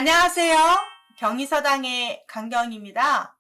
안녕하세요. 경희서당의 강경입니다.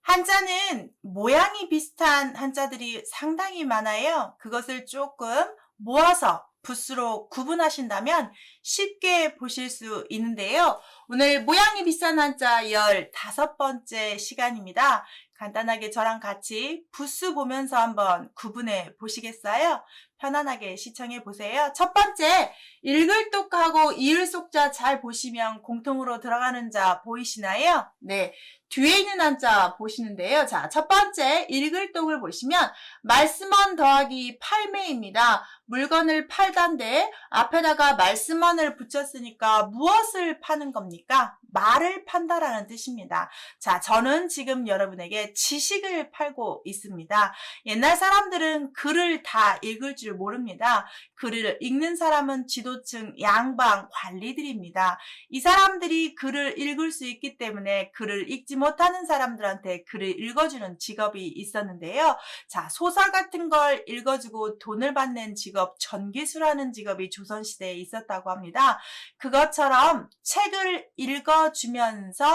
한자는 모양이 비슷한 한자들이 상당히 많아요. 그것을 조금 모아서 붓으로 구분하신다면 쉽게 보실 수 있는데요. 오늘 모양이 비슷한 한자 15번째 시간입니다. 간단하게 저랑 같이 붓수 보면서 한번 구분해 보시겠어요? 편안하게 시청해 보세요. 첫 번째, 읽을 똑하고 이을 속자 잘 보시면 공통으로 들어가는 자 보이시나요? 네, 뒤에 있는 한자 보시는데요. 자, 첫 번째 읽을 똑을 보시면 말씀원 더하기 팔매입니다. 물건을 팔다인데 앞에다가 말씀원을 붙였으니까 무엇을 파는 겁니까? 말을 판다라는 뜻입니다. 자, 저는 지금 여러분에게 지식을 팔고 있습니다. 옛날 사람들은 글을 다 읽을 줄 모릅니다. 글을 읽는 사람은 지도층, 양방, 관리들입니다. 이 사람들이 글을 읽을 수 있기 때문에 글을 읽지 못하는 사람들한테 글을 읽어주는 직업이 있었는데요. 자, 소설 같은 걸 읽어주고 돈을 받는 직업, 전기수라는 직업이 조선시대에 있었다고 합니다. 그것처럼 책을 읽어주면서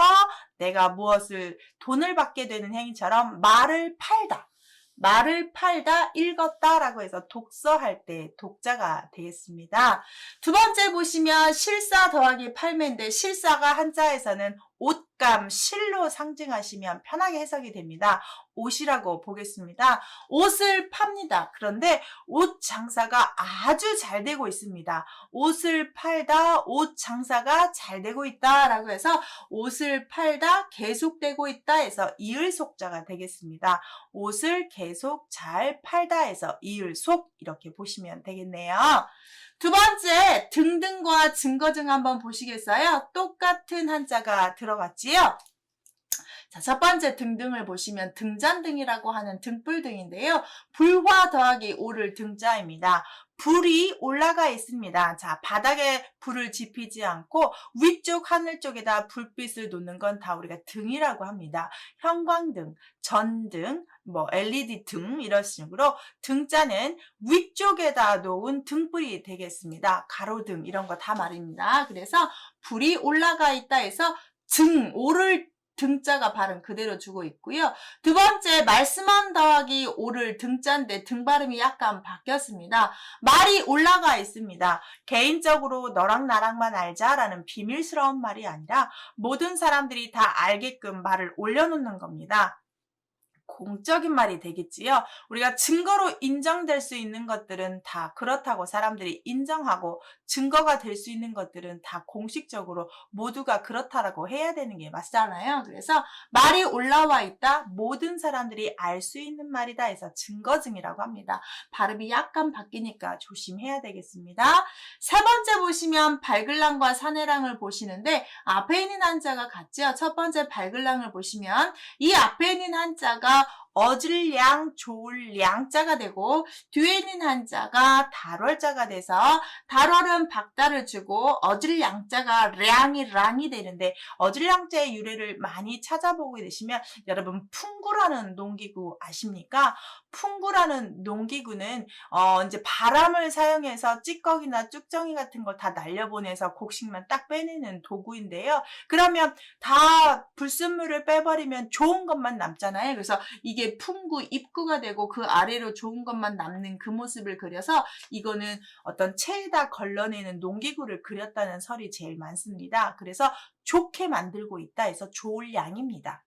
내가 무엇을 돈을 받게 되는 행위처럼 말을 팔다, 읽었다라고 해서 독서할 때 독자가 되겠습니다. 두 번째 보시면 실사 더하기 팔매인데 실사가 한자에서는 옷감, 실로 상징하시면 편하게 해석이 됩니다. 옷이라고 보겠습니다. 옷을 팝니다. 그런데 옷 장사가 아주 잘 되고 있습니다. 옷을 팔다, 옷 장사가 잘 되고 있다라고 해서 옷을 팔다, 계속되고 있다 해서 이을 속자가 되겠습니다. 옷을 계속 잘 팔다 해서 이을 속 이렇게 보시면 되겠네요. 두 번째, 등등과 증거등 한번 보시겠어요? 똑같은 한자가 들어갔지요? 자, 첫 번째 등등을 보시면 등잔등이라고 하는 등불등인데요. 불화 더하기 오를 등자입니다. 불이 올라가 있습니다. 자, 바닥에 불을 지피지 않고 위쪽 하늘 쪽에다 불빛을 놓는 건 다 우리가 등이라고 합니다. 형광등, 전등, LED 등 이런 식으로 등자는 위쪽에다 놓은 등불이 되겠습니다. 가로등 이런 거 다 말입니다. 그래서 불이 올라가 있다 해서 오를 등자가 발음 그대로 주고 있고요. 두 번째, 말씀원 더하기 오를 등자인데 등 발음이 약간 바뀌었습니다. 말이 올라가 있습니다. 개인적으로 너랑 나랑만 알자라는 비밀스러운 말이 아니라 모든 사람들이 다 알게끔 말을 올려놓는 겁니다. 공적인 말이 되겠지요. 우리가 증거로 인정될 수 있는 것들은 다 그렇다고 사람들이 인정하고 증거가 될 수 있는 것들은 다 공식적으로 모두가 그렇다라고 해야 되는 게 맞잖아요. 그래서 말이 올라와 있다, 모든 사람들이 알 수 있는 말이다 해서 증거증이라고 합니다. 발음이 약간 바뀌니까 조심해야 되겠습니다. 세 번째 보시면 발글랑과 사내랑을 보시는데 앞에 있는 한자가 같죠. 첫 번째 발글랑을 보시면 이 앞에 있는 한자가 어질량, 좋을량자가 되고 뒤에 있는 한자가 달월자가 돼서 달월은 박달을 주고 어질량자가 량이 되는데 어질량자의 유래를 많이 찾아보게 되시면 여러분 풍구라는 농기구 아십니까? 풍구라는 농기구는 이제 바람을 사용해서 찌꺼기나 쭉정이 같은 걸 다 날려보내서 곡식만 딱 빼내는 도구인데요. 그러면 다 불순물을 빼버리면 좋은 것만 남잖아요. 그래서 이게 풍구, 입구가 되고 그 아래로 좋은 것만 남는 그 모습을 그려서 이거는 어떤 체에다 걸러내는 농기구를 그렸다는 설이 제일 많습니다. 그래서 좋게 만들고 있다 해서 좋을 양입니다.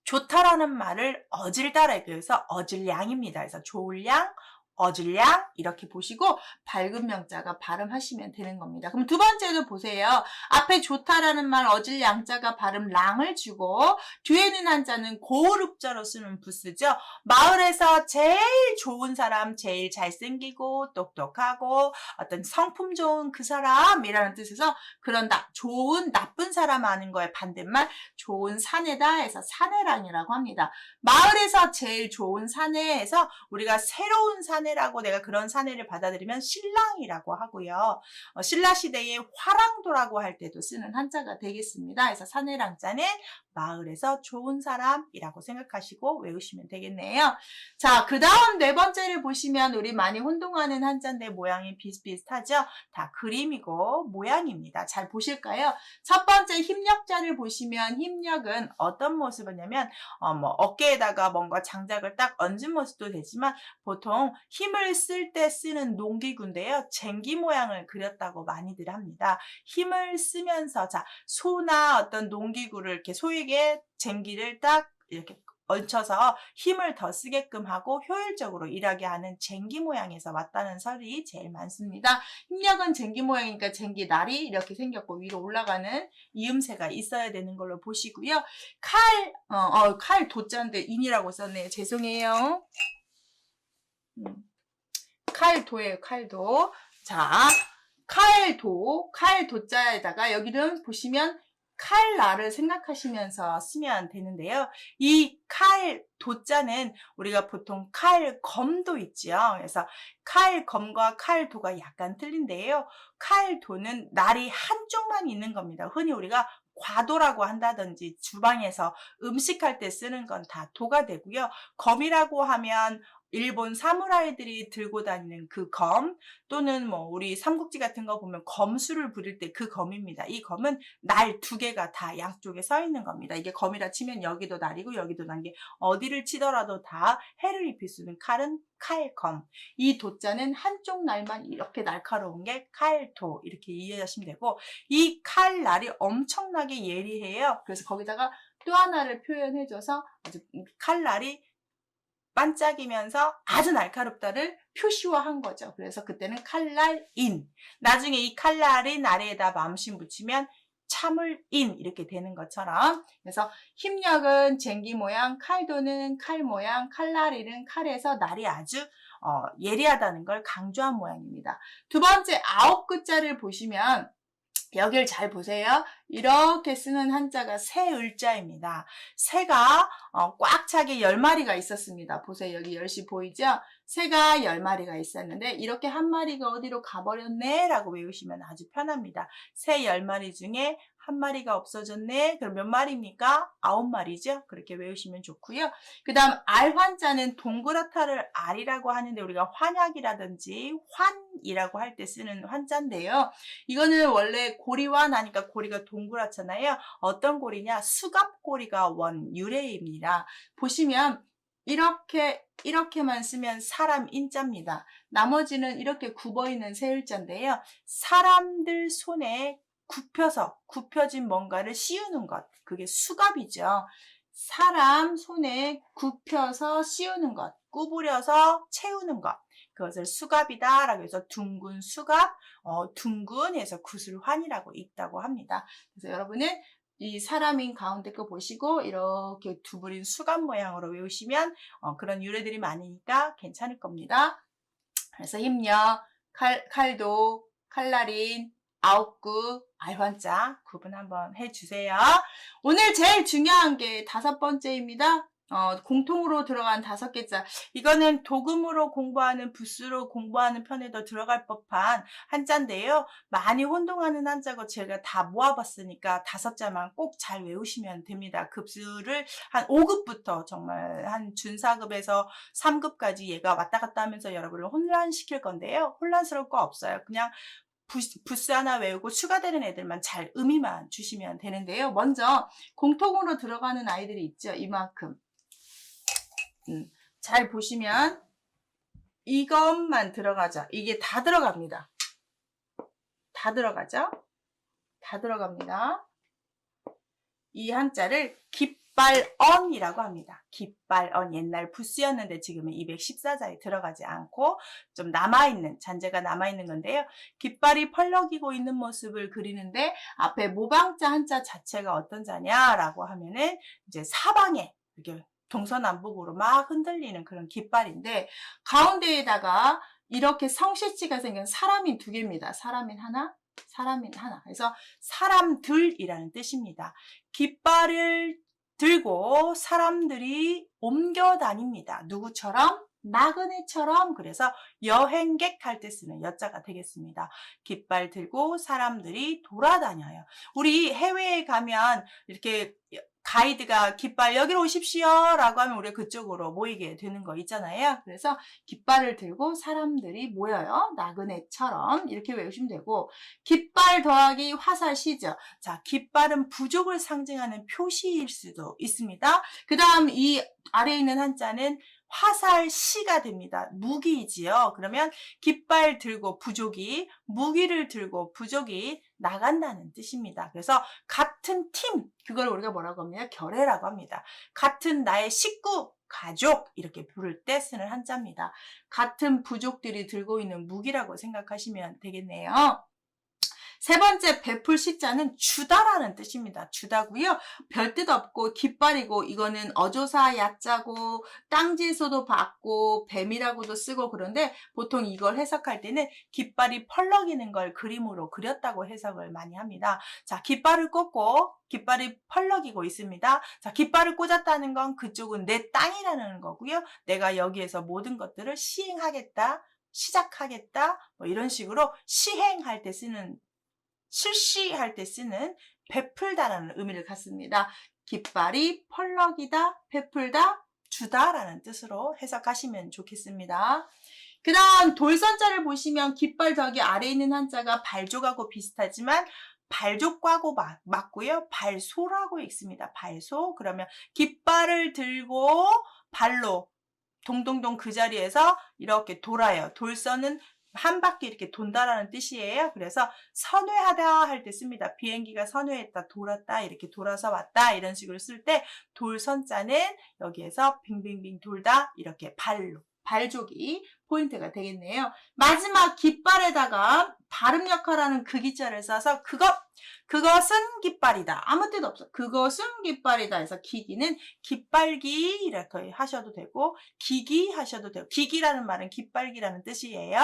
좋다라는 말을 어질다라고 해서 어질량입니다. 그래서 좋을 양, 어질량 이렇게 보시고 밝은 명자가 발음하시면 되는 겁니다. 그럼 두 번째도 보세요. 앞에 좋다라는 말 어질량자가 발음 랑을 주고 뒤에는 한자는 고을읍자로 쓰는 부스죠. 마을에서 제일 좋은 사람, 제일 잘생기고 똑똑하고 어떤 성품 좋은 그 사람이라는 뜻에서 그런다. 좋은 나쁜 사람 하는 거에 반대말 좋은 사내다 해서 사내랑이라고 합니다. 마을에서 제일 좋은 사내에서 우리가 새로운 사내 사내라고 내가 그런 사내를 받아들이면 신랑이라고 하고요. 신라시대의 화랑도라고 할 때도 쓰는 한자가 되겠습니다. 그래서 사내랑자는 마을에서 좋은 사람이라고 생각하시고 외우시면 되겠네요. 자, 그 다음 네 번째를 보시면 우리 많이 혼동하는 한자인데 모양이 비슷비슷하죠? 다 그림이고 모양입니다. 잘 보실까요? 첫 번째 힘력자를 보시면 힘력은 어떤 모습이냐면 어깨에다가 뭔가 장작을 딱 얹은 모습도 되지만 보통 힘을 쓸 때 쓰는 농기구인데요. 쟁기 모양을 그렸다고 많이들 합니다. 힘을 쓰면서 자 소나 어떤 농기구를 이렇게 소에게 쟁기를 딱 이렇게 얹혀서 힘을 더 쓰게끔 하고 효율적으로 일하게 하는 쟁기 모양에서 왔다는 설이 제일 많습니다. 힘력은 쟁기 모양이니까 쟁기 날이 이렇게 생겼고 위로 올라가는 이음새가 있어야 되는 걸로 보시고요. 칼 도자인데 인이라고 썼네요. 죄송해요. 칼도예요. 칼도. 자, 칼도자에다가 여기는 보시면 칼날을 생각하시면서 쓰면 되는데요. 이 칼도자는 우리가 보통 칼검도 있죠. 그래서 칼검과 칼도가 약간 틀린데요. 칼도는 날이 한쪽만 있는 겁니다. 흔히 우리가 과도라고 한다든지 주방에서 음식할 때 쓰는 건 다 도가 되고요. 검이라고 하면 일본 사무라이들이 들고 다니는 그 검, 또는 뭐 우리 삼국지 같은 거 보면 검술을 부릴 때 그 검입니다. 이 검은 날 두 개가 다 양쪽에 서 있는 겁니다. 이게 검이라 치면 여기도 날이고 여기도 날게 어디를 치더라도 다 해를 입힐 수 있는 칼은 칼검. 이 도자는 한쪽 날만 이렇게 날카로운 게 칼도 이렇게 이해하시면 되고 이 칼날이 엄청나게 예리해요. 그래서 거기다가 또 하나를 표현해줘서 아주 칼날이 반짝이면서 아주 날카롭다를 표시화한 거죠. 그래서 그때는 칼날인. 나중에 이 칼날인 아래에다 마음심 붙이면 참을인 이렇게 되는 것처럼. 그래서 힘력은 쟁기 모양, 칼도는 칼 모양, 칼날인은 칼에서 날이 아주 예리하다는 걸 강조한 모양입니다. 두 번째 아홉 글자를 보시면 여길 잘 보세요. 이렇게 쓰는 한자가 새을자입니다. 새가 꽉 차게 10마리가 있었습니다. 보세요. 여기 10시 보이죠? 새가 10마리가 있었는데 이렇게 한 마리가 어디로 가버렸네 라고 외우시면 아주 편합니다. 새 10마리 중에 한 마리가 없어졌네. 그럼 몇 마리입니까? 9마리죠. 그렇게 외우시면 좋고요. 그 다음 알환자는 동그랗다를 알이라고 하는데 우리가 환약이라든지 환이라고 할 때 쓰는 환자인데요. 이거는 원래 고리환 하니까 고리가 동그랗잖아요. 어떤 고리냐? 수갑고리가 원 유래입니다. 보시면 이렇게만 쓰면 사람 인자입니다. 나머지는 이렇게 굽어있는 새을자인데요. 사람들 손에 굽혀진 뭔가를 씌우는 것. 그게 수갑이죠. 사람 손에 굽혀서 씌우는 것. 구부려서 채우는 것. 그것을 수갑이다 라고 해서 둥근 수갑, 둥근해서 구슬환이라고 읽다고 합니다. 그래서 여러분은 이 사람인 가운데 거 보시고 이렇게 두부린 수갑 모양으로 외우시면 그런 유래들이 많으니까 괜찮을 겁니다. 그래서 힘력, 칼도, 칼날인, 아홉구, 알환자 구분 한번 해주세요. 오늘 제일 중요한 게 5번째입니다. 공통으로 들어간 5개자. 이거는 도금으로 공부하는 부수로 공부하는 편에도 들어갈 법한 한자인데요. 많이 혼동하는 한자고 제가 다 모아봤으니까 5자만 꼭 잘 외우시면 됩니다. 급수를 한 5급부터 정말 한 준사급에서 3급까지 얘가 왔다 갔다 하면서 여러분을 혼란시킬 건데요. 혼란스러울 거 없어요. 그냥 부스 하나 외우고 추가되는 애들만 잘 의미만 주시면 되는데요. 먼저 공통으로 들어가는 아이들이 있죠. 이만큼. 잘 보시면 이것만 들어가죠. 이게 다 들어갑니다. 다 들어가죠? 다 들어갑니다. 이 한자를 깃발언이라고 합니다. 깃발언. 옛날 부스였는데 지금은 214자에 들어가지 않고 좀 남아있는, 잔재가 남아있는 건데요. 깃발이 펄럭이고 있는 모습을 그리는데 앞에 모방자 한자 자체가 어떤 자냐라고 하면은 이제 사방에 이렇게 동서남북으로 막 흔들리는 그런 깃발인데 가운데에다가 이렇게 성실치가 생긴 사람인 2개입니다. 사람인 하나, 사람인 하나. 그래서 사람들이라는 뜻입니다. 깃발을 들고 사람들이 옮겨 다닙니다. 누구처럼? 나그네처럼, 그래서 여행객 할 때 쓰는 여자가 되겠습니다. 깃발 들고 사람들이 돌아다녀요. 우리 해외에 가면 이렇게 가이드가 깃발 여기로 오십시오 라고 하면 우리가 그쪽으로 모이게 되는 거 있잖아요. 그래서 깃발을 들고 사람들이 모여요. 나그네처럼 이렇게 외우시면 되고, 깃발 더하기 화살시죠. 자, 깃발은 부족을 상징하는 표시일 수도 있습니다. 그 다음 이 아래에 있는 한자는 화살시가 됩니다. 무기이지요. 그러면 깃발 들고 부족이, 무기를 들고 부족이 나간다는 뜻입니다. 그래서 같은 팀, 그걸 우리가 뭐라고 합니까? 결애라고 합니다. 같은 나의 식구, 가족 이렇게 부를 때 쓰는 한자입니다. 같은 부족들이 들고 있는 무기라고 생각하시면 되겠네요. 세 번째 베풀 시자는 주다라는 뜻입니다. 주다고요. 별뜻 없고 깃발이고, 이거는 어조사 야자고 땅지에서도 봤고 뱀이라고도 쓰고, 그런데 보통 이걸 해석할 때는 깃발이 펄럭이는 걸 그림으로 그렸다고 해석을 많이 합니다. 자, 깃발을 꽂고 깃발이 펄럭이고 있습니다. 자, 깃발을 꽂았다는 건 그쪽은 내 땅이라는 거고요. 내가 여기에서 모든 것들을 시행하겠다, 시작하겠다, 뭐 이런 식으로 시행할 때 쓰는, 실시할 때 쓰는 베풀다라는 의미를 갖습니다. 깃발이 펄럭이다, 베풀다, 주다라는 뜻으로 해석하시면 좋겠습니다. 그 다음 돌선자를 보시면 깃발 더하기 아래에 있는 한자가 발족하고 비슷하지만 발족과고 맞고요. 발소라고 읽습니다. 발소. 그러면 깃발을 들고 발로 동동동 그 자리에서 이렇게 돌아요. 돌선은 한 바퀴 이렇게 돈다라는 뜻이에요. 그래서 선회하다 할 때 씁니다. 비행기가 선회했다, 돌았다, 이렇게 돌아서 왔다, 이런 식으로 쓸 때 돌선자는 여기에서 빙빙빙 돌다, 이렇게 발로, 발족이 포인트가 되겠네요. 마지막 깃발에다가 발음 역할하는 그 기자를 써서 그것은 깃발이다. 아무 뜻 없어. 그것은 깃발이다 해서 기기는 깃발기 이렇게 하셔도 되고, 기기 하셔도 되고, 기기라는 말은 깃발기라는 뜻이에요.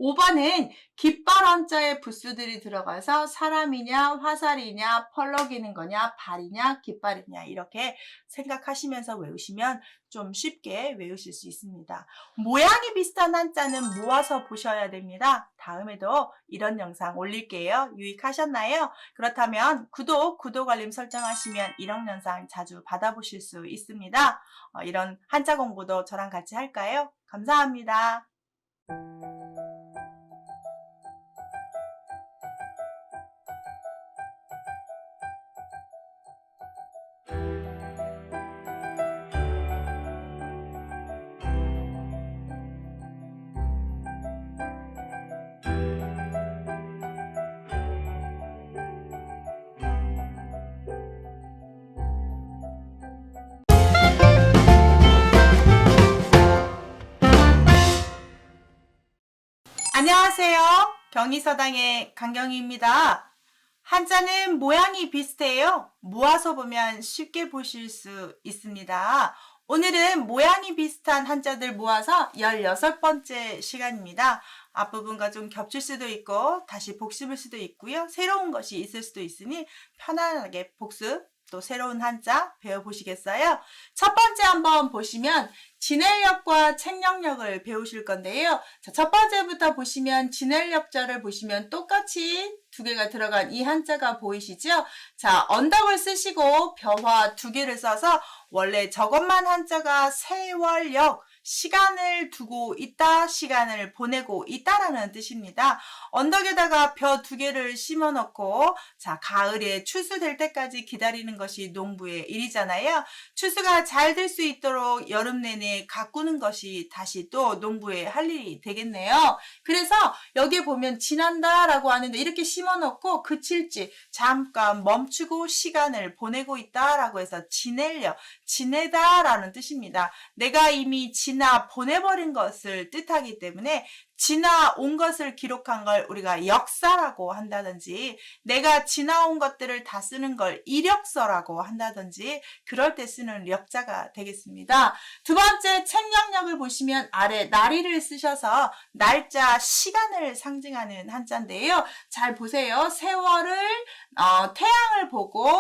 5번은 깃발 한자에 부수들이 들어가서 사람이냐, 화살이냐, 펄럭이는 거냐, 발이냐, 깃발이냐 이렇게 생각하시면서 외우시면 좀 쉽게 외우실 수 있습니다. 모양이 비슷한 한자는 모아서 보셔야 됩니다. 다음에도 이런 영상 올릴게요. 유익하셨나요? 그렇다면 구독 알림 설정하시면 이런 영상 자주 받아보실 수 있습니다. 이런 한자 공부도 저랑 같이 할까요? 감사합니다. 안녕하세요. 경희서당의 강경희입니다. 한자는 모양이 비슷해요. 모아서 보면 쉽게 보실 수 있습니다. 오늘은 모양이 비슷한 한자들 모아서 16번째 시간입니다. 앞부분과 좀 겹칠 수도 있고 다시 복습일 수도 있고요. 새로운 것이 있을 수도 있으니 편안하게 복습, 또 새로운 한자 배워보시겠어요? 첫 번째 한번 보시면 진헬력과 책령력을 배우실 건데요. 자, 첫 번째부터 보시면 진헬력자를 보시면 똑같이 두 개가 들어간 이 한자가 보이시죠? 자, 언덕을 쓰시고 벼화 두 개를 써서 원래 저것만 한자가 세월력, 시간을 두고 있다, 시간을 보내고 있다라는 뜻입니다. 언덕에다가 벼 두 개를 심어 놓고, 자, 가을에 추수될 때까지 기다리는 것이 농부의 일이잖아요. 추수가 잘 될 수 있도록 여름 내내 가꾸는 것이 다시 또 농부의 할 일이 되겠네요. 그래서 여기에 보면 지난다라고 하는데 이렇게 심어 놓고 그칠지 잠깐 멈추고 시간을 보내고 있다라고 해서 지내려, 지내다라는 뜻입니다. 내가 이미 지나 보내버린 것을 뜻하기 때문에 지나온 것을 기록한 걸 우리가 역사라고 한다든지, 내가 지나온 것들을 다 쓰는 걸 이력서라고 한다든지, 그럴 때 쓰는 력자가 되겠습니다. 두 번째 책령력을 보시면 아래 날이를 쓰셔서 날짜, 시간을 상징하는 한자인데요. 잘 보세요. 세월을 태양을 보고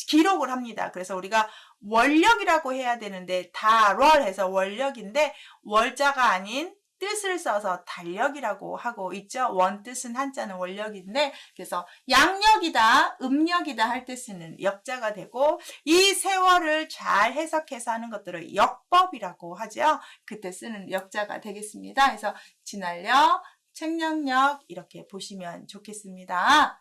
기록을 합니다. 그래서 우리가 원력이라고 해야 되는데 달월 해서 원력인데 월자가 아닌 뜻을 써서 달력이라고 하고 있죠. 원뜻은 한자는 원력인데 그래서 양력이다, 음력이다 할 때 쓰는 역자가 되고 이 세월을 잘 해석해서 하는 것들을 역법이라고 하죠. 그때 쓰는 역자가 되겠습니다. 그래서 진할력, 책령력 이렇게 보시면 좋겠습니다.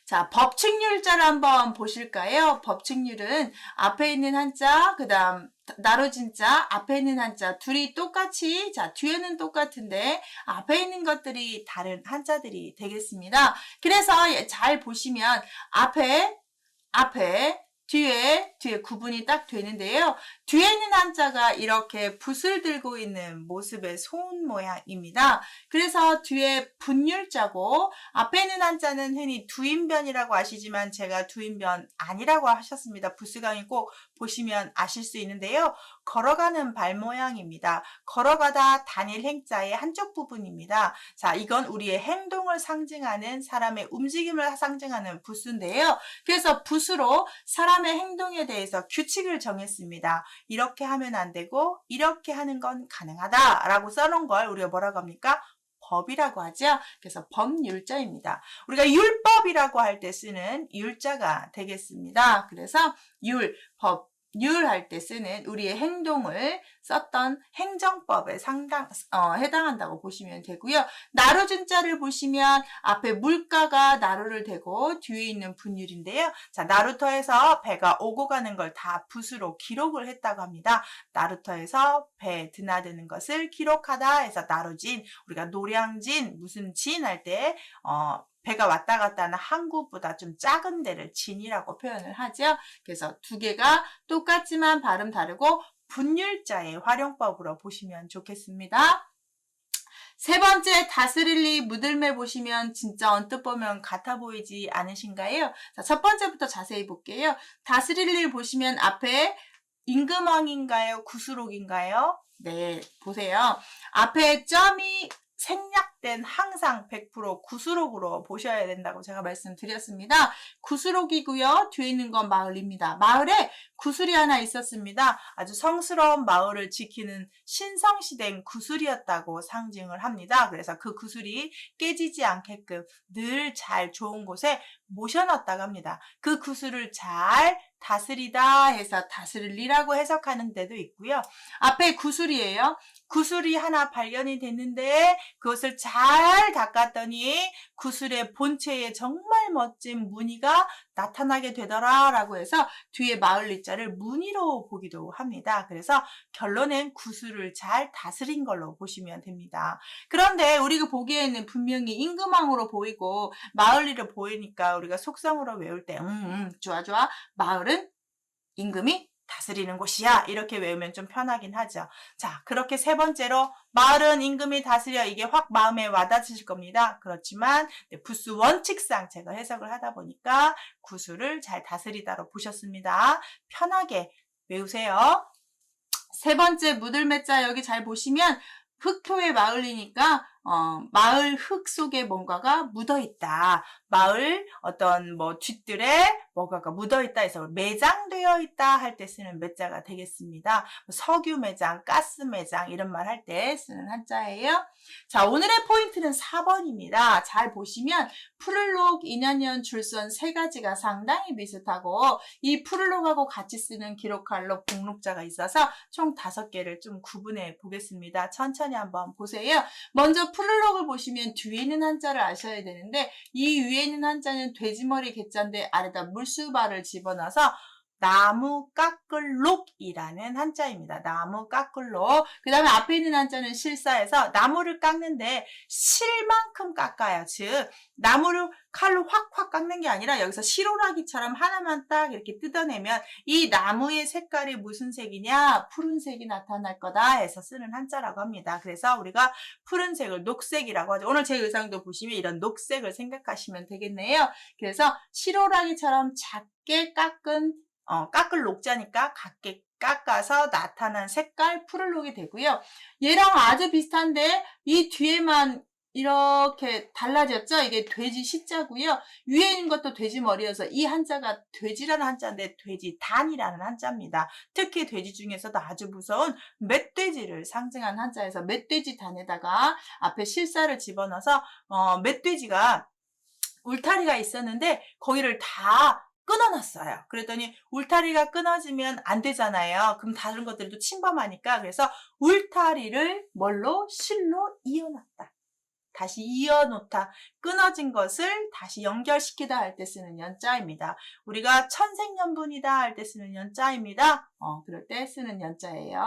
자, 법칙률자를 한번 보실까요? 법칙률은 앞에 있는 한자, 그 다음 나로진자, 앞에 있는 한자 둘이 똑같이, 자, 뒤에는 똑같은데 앞에 있는 것들이 다른 한자들이 되겠습니다. 그래서 잘 보시면 앞에, 뒤에 구분이 딱 되는데요. 뒤에 있는 한자가 이렇게 붓을 들고 있는 모습의 손 모양입니다. 그래서 뒤에 분율자고 앞에 있는 한자는 흔히 두인변이라고 아시지만 제가 두인변 아니라고 하셨습니다. 부스강의 꼭 보시면 아실 수 있는데요. 걸어가는 발 모양입니다. 걸어가다 단일 행자의 한쪽 부분입니다. 자, 이건 우리의 행동을 상징하는 사람의 움직임을 상징하는 부스인데요. 그래서 붓으로 사람의 행동에 대해서 규칙을 정했습니다. 이렇게 하면 안 되고 이렇게 하는 건 가능하다라고 써놓은 걸 우리가 뭐라고 합니까? 법이라고 하죠. 그래서 법률자입니다. 우리가 율법이라고 할 때 쓰는 율자가 되겠습니다. 그래서 율할 때 쓰는 우리의 행동을 썼던 행정법에 해당한다고 보시면 되고요. 나루준자를 보시면 앞에 물가가 나루를 대고 뒤에 있는 분율인데요. 자, 나루터에서 배가 오고 가는 걸 다 붓으로 기록을 했다고 합니다. 나루터에서 배 드나드는 것을 기록하다 해서 나루진, 우리가 노량진, 무슨 진 할 때 배가 왔다 갔다 하는 항구보다 좀 작은 데를 진이라고 표현을 하죠. 그래서 두 개가 똑같지만 발음 다르고 분율자의 활용법으로 보시면 좋겠습니다. 세 번째 다스릴리 무들매 보시면 진짜 언뜻 보면 같아 보이지 않으신가요? 자, 첫 번째부터 자세히 볼게요. 다스릴리 보시면 앞에 임금왕인가요? 구수록인가요? 네, 보세요. 앞에 점이 생략된 항상 100% 구수록으로 보셔야 된다고 제가 말씀드렸습니다. 구수록이고요. 뒤에 있는 건 마을입니다. 마을에 구슬이 하나 있었습니다. 아주 성스러운 마을을 지키는 신성시된 구슬이었다고 상징을 합니다. 그래서 그 구슬이 깨지지 않게끔 늘 잘 좋은 곳에 모셔놨다고 합니다. 그 구슬을 잘 다스리다 해서 다스릴리라고 해석하는 데도 있고요. 앞에 구슬이에요. 구슬이 하나 발견이 됐는데 그것을 잘 닦았더니 구슬의 본체에 정말 멋진 무늬가 나타나게 되더라라고 해서 뒤에 마을리자를 무늬로 보기도 합니다. 그래서 결론은 구슬을 잘 다스린 걸로 보시면 됩니다. 그런데 우리가 보기에는 분명히 임금왕으로 보이고 마을리로 보이니까 우리가 속성으로 외울 때 좋아 마을은 임금이 다스리는 곳이야 이렇게 외우면 좀 편하긴 하죠. 자, 그렇게 세 번째로 마을은 임금이 다스려 이게 확 마음에 와닿으실 겁니다. 그렇지만 부수 원칙상 제가 해석을 하다 보니까 구수를 잘 다스리다로 보셨습니다. 편하게 외우세요. 세 번째 무들매자 여기 잘 보시면 흙토의 마을이니까 마을 흙 속에 뭔가가 묻어있다. 마을 어떤 뒷뜰에 뭔가가 묻어있다 해서 매장되어 있다 할 때 쓰는 매자가 되겠습니다. 석유 매장, 가스 매장 이런 말 할 때 쓰는 한자예요. 자, 오늘의 포인트는 4번입니다. 잘 보시면 푸를록, 인연연, 줄선 세 가지가 상당히 비슷하고 이 푸를록하고 같이 쓰는 기록할록, 복록자가 있어서 총 5개를 좀 구분해 보겠습니다. 천천히 한번 보세요. 먼저 푸를록을 보시면 뒤에 있는 한자를 아셔야 되는데 이 위에 있는 한자는 돼지머리 개자인데 아래다 물수발을 집어넣어서 나무 깎을록이라는 한자입니다. 나무 깎을록. 그 다음에 앞에 있는 한자는 실사에서 나무를 깎는데 실만큼 깎아요. 즉 나무를 칼로 확확 깎는 게 아니라 여기서 시로라기처럼 하나만 딱 이렇게 뜯어내면 이 나무의 색깔이 무슨 색이냐? 푸른색이 나타날 거다 해서 쓰는 한자라고 합니다. 그래서 우리가 푸른색을 녹색이라고 하죠. 오늘 제 의상도 보시면 이런 녹색을 생각하시면 되겠네요. 그래서 시로라기처럼 작게 깎을 녹자니까 작게 깎아서 나타난 색깔 푸를록이 되고요. 얘랑 아주 비슷한데 이 뒤에만 이렇게 달라졌죠? 이게 돼지 시자고요. 위에 있는 것도 돼지 머리여서 이 한자가 돼지라는 한자인데 돼지단이라는 한자입니다. 특히 돼지 중에서도 아주 무서운 멧돼지를 상징하는 한자에서 멧돼지단에다가 앞에 실사를 집어넣어서 멧돼지가 울타리가 있었는데 거기를 다 끊어놨어요. 그랬더니 울타리가 끊어지면 안 되잖아요. 그럼 다른 것들도 침범하니까. 그래서 울타리를 뭘로? 실로 이어놨다. 다시 이어놓다. 끊어진 것을 다시 연결시키다 할 때 쓰는 연자입니다. 우리가 천생연분이다 할 때 쓰는 연자입니다. 그럴 때 쓰는 연자예요.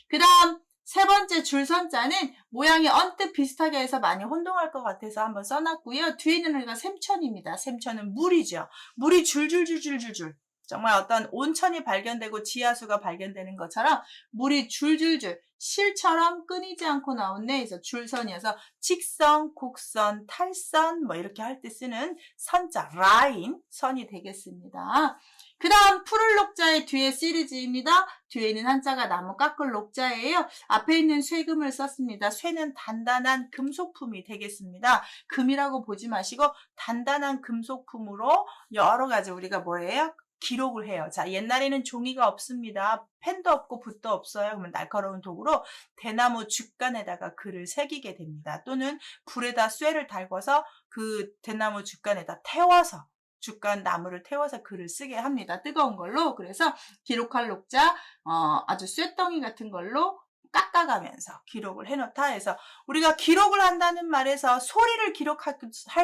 그 다음 세 번째 줄선자는 모양이 언뜻 비슷하게 해서 많이 혼동할 것 같아서 한번 써놨고요. 뒤에는 우리가 샘천입니다. 샘천은 물이죠. 물이 줄줄줄줄줄줄. 정말 어떤 온천이 발견되고 지하수가 발견되는 것처럼 물이 줄줄줄 실처럼 끊이지 않고 나오네. 그래서 줄선이어서 직선, 곡선, 탈선 뭐 이렇게 할 때 쓰는 선자, 라인, 선이 되겠습니다. 그 다음 푸를 녹자의 뒤에 시리즈입니다. 뒤에는 한자가 나무 깎을 녹자예요. 앞에 있는 쇠금을 썼습니다. 쇠는 단단한 금속품이 되겠습니다. 금이라고 보지 마시고 단단한 금속품으로 여러 가지 우리가 뭐예요? 기록을 해요. 자, 옛날에는 종이가 없습니다. 펜도 없고 붓도 없어요. 그러면 날카로운 도구로 대나무 죽간에다가 글을 새기게 됩니다. 또는 불에다 쇠를 달궈서 그 대나무 죽간에다 태워서 죽간 나무를 태워서 글을 쓰게 합니다. 뜨거운 걸로. 그래서 기록할 녹자 아주 쇠덩이 같은 걸로 깎아가면서 기록을 해놓다 해서 우리가 기록을 한다는 말에서 소리를 기록할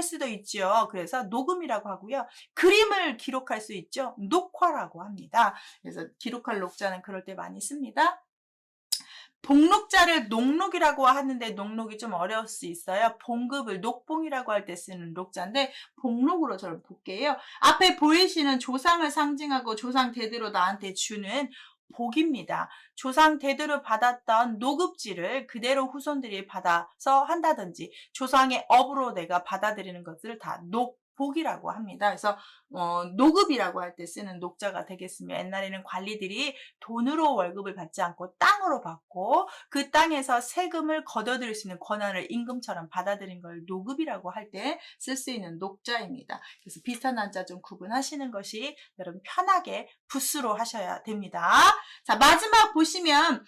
수도 있죠. 그래서 녹음이라고 하고요. 그림을 기록할 수 있죠. 녹화라고 합니다. 그래서 기록할 녹자는 그럴 때 많이 씁니다. 복록자를 녹록이라고 하는데 녹록이 좀 어려울 수 있어요. 봉급을 녹봉이라고 할 때 쓰는 녹자인데 복록으로 저를 볼게요. 앞에 보이시는 조상을 상징하고 조상 대대로 나한테 주는 복입니다. 조상 대대로 받았던 노급지를 그대로 후손들이 받아서 한다든지 조상의 업으로 내가 받아들이는 것들을 다 복이라고 합니다. 그래서 노급이라고 할 때 쓰는 녹자가 되겠으며 옛날에는 관리들이 돈으로 월급을 받지 않고 땅으로 받고 그 땅에서 세금을 걷어들일 수 있는 권한을 임금처럼 받아들인 걸 노급이라고 할 때 쓸 수 있는 녹자입니다. 그래서 비슷한 한자 좀 구분하시는 것이 여러분 편하게 붓으로 하셔야 됩니다. 자, 마지막 보시면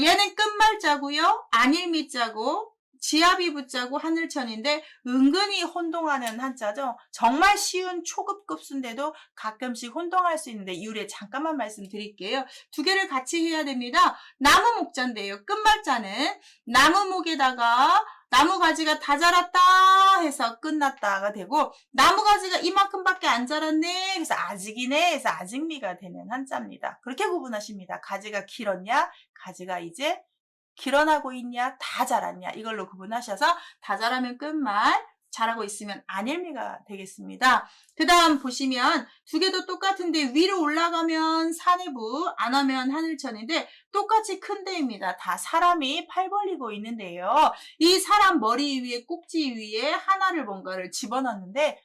얘는 끝말자고요. 안일미자고 지아비부자고 하늘천인데 은근히 혼동하는 한자죠. 정말 쉬운 초급 급수인데도 가끔씩 혼동할 수 있는데 이유에 잠깐만 말씀드릴게요. 두 개를 같이 해야 됩니다. 나무목자인데요. 끝말자는 나무목에다가 나무가지가 다 자랐다 해서 끝났다가 되고 나무가지가 이만큼밖에 안 자랐네 그래서 아직이네 해서 아직미가 되는 한자입니다. 그렇게 구분하십니다. 가지가 길었냐 가지가 이제 길어나고 있냐 다 자랐냐 이걸로 구분하셔서 다 자라면 끝말 자라고 있으면 안일미가 되겠습니다. 그 다음 보시면 두 개도 똑같은데 위로 올라가면 사내부 안 하면 하늘천인데 똑같이 큰 데입니다. 다 사람이 팔 벌리고 있는데요. 이 사람 머리 위에 꼭지 위에 하나를 뭔가를 집어넣는데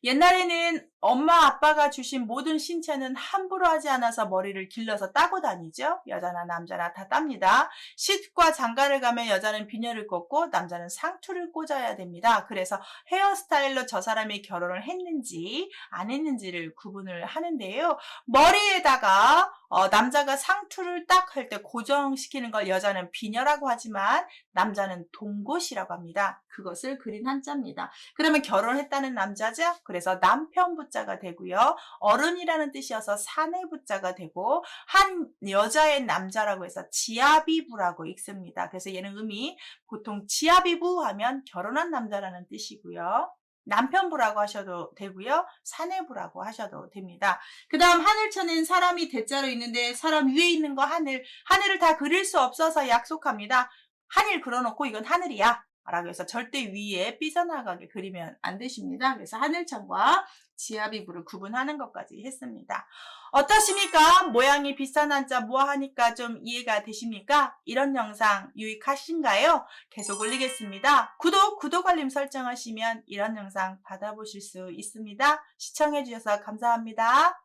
옛날에는 엄마 아빠가 주신 모든 신체는 함부로 하지 않아서 머리를 길러서 따고 다니죠. 여자나 남자나 다 땁니다. 시집과 장가를 가면 여자는 비녀를 꽂고 남자는 상투를 꽂아야 됩니다. 그래서 헤어스타일로 저 사람이 결혼을 했는지 안 했는지를 구분을 하는데요. 머리에다가 남자가 상투를 딱 할 때 고정시키는 걸 여자는 비녀라고 하지만 남자는 동곳이라고 합니다. 그것을 그린 한자입니다. 그러면 결혼했다는 남자죠? 그래서 남편부자가 되고요. 어른이라는 뜻이어서 사내부자가 되고 한 여자의 남자라고 해서 지아비부라고 읽습니다. 그래서 얘는 의미 보통 지아비부 하면 결혼한 남자라는 뜻이고요. 남편부라고 하셔도 되고요. 사내부라고 하셔도 됩니다. 그 다음 하늘천은 사람이 대자로 있는데 사람 위에 있는 거 하늘을 다 그릴 수 없어서 약속합니다. 하늘 그려놓고 이건 하늘이야 라고 해서 절대 위에 삐져나가게 그리면 안 되십니다. 그래서 하늘천과 지아비부를 구분하는 것까지 했습니다. 어떠십니까? 모양이 비슷한 한자 하니까 좀 이해가 되십니까? 이런 영상 유익하신가요? 계속 올리겠습니다. 구독 알림 설정하시면 이런 영상 받아보실 수 있습니다. 시청해주셔서 감사합니다.